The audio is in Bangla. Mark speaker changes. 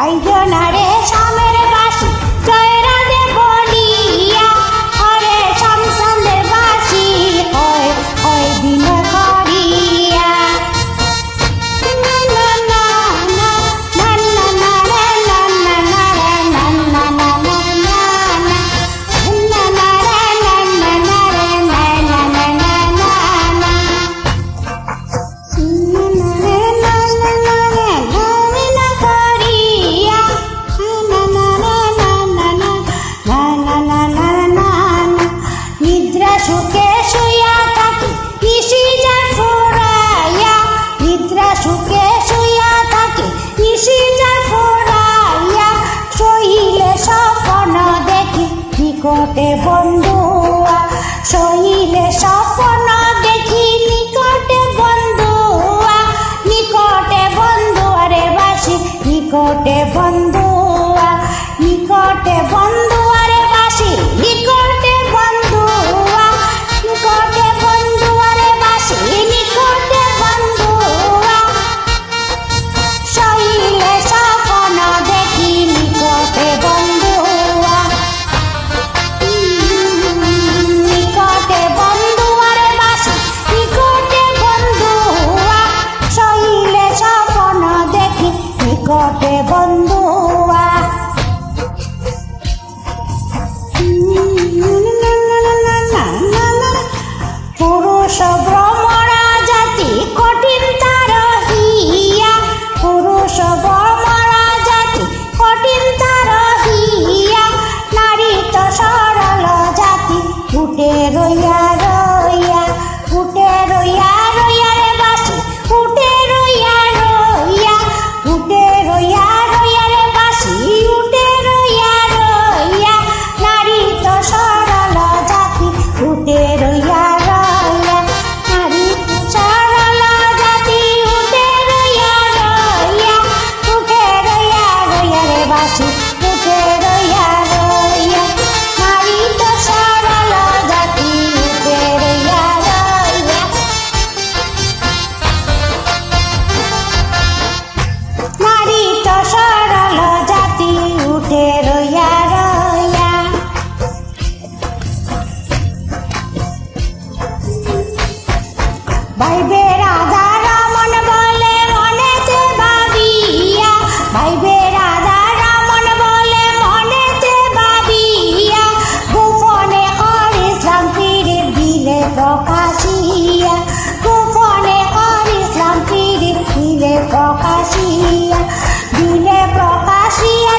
Speaker 1: বাইজনারে শামের বাসি জয় রাধে বলিয়া হরে শামসানের বাসি হয় হয় দিন করিয়া না না না না না না রে না না না রে না না না না না না না রে না না না রে না না না না না নিদ্রা সুখে শুইয়া থাকি নিশি যায় ফুরাইয়া নিদ্রা সুখে শুইয়া থাকি নিশি যায় ফুরাইয়া শৈলে স্বপ্ন দেখি নিকটে বন্ধুয়া শৈলে স্বপ্ন দেখি নিকটে বন্ধুয়া নিকটে বন্ধুয়ারে বাসি নিকটে বন্ধুয়া নিকটে বন্ধুয়ারে বাসি নিকটে বন্ধুয়া নিকটে বন্ধুয়ারে বাসি নিকটে বন্ধুয়া শৈলে স্বপ্ন দেখি নিকটে বন্ধুয়া নিকটে বন্ধুয়ারে বাসি নিকটে বন্ধুয়া শৈলে স্বপ্ন দেখি নিকটে বন্ধুয়া পুরুষ ভ্রমরা জাতি কঠিন তার হিয়া পুরুষ ভ্রমরা জাতি কঠিন তার হিয়া নারী তো সরল জাতি উঠে রইয়া রইয়া উঠে রইয়া রইয়া রে বাসি উঠে রইয়া রইয়া উঠে রইয়া রইয়া রে বাসি উঠে রইয়া রইয়া নারী তো সরল জাতি উঠে রইয়া রইয়া নারী তো সরল জাতি উঠে রইয়া রইয়া উঠে রইয়া রইয়া রে বাসি উঠে রইয়া রইয়া নারী তো সরল জাতি উঠে রইয়া রইয়া নারী তো সরল জাতি উঠে রইয়া রইয়া ভাইবে রাধা রমন বলে মনেতে ভাবিয়া ভাইবে রাধা রমন বলে মনেতে ভাবিয়া গোপনে কর ইসলাম ফিরে দিলে প্রকাশিয়া গোপনে কর ইসলাম ফিরে দিলে প্রকাশিয়া দিলে প্রকাশিয়া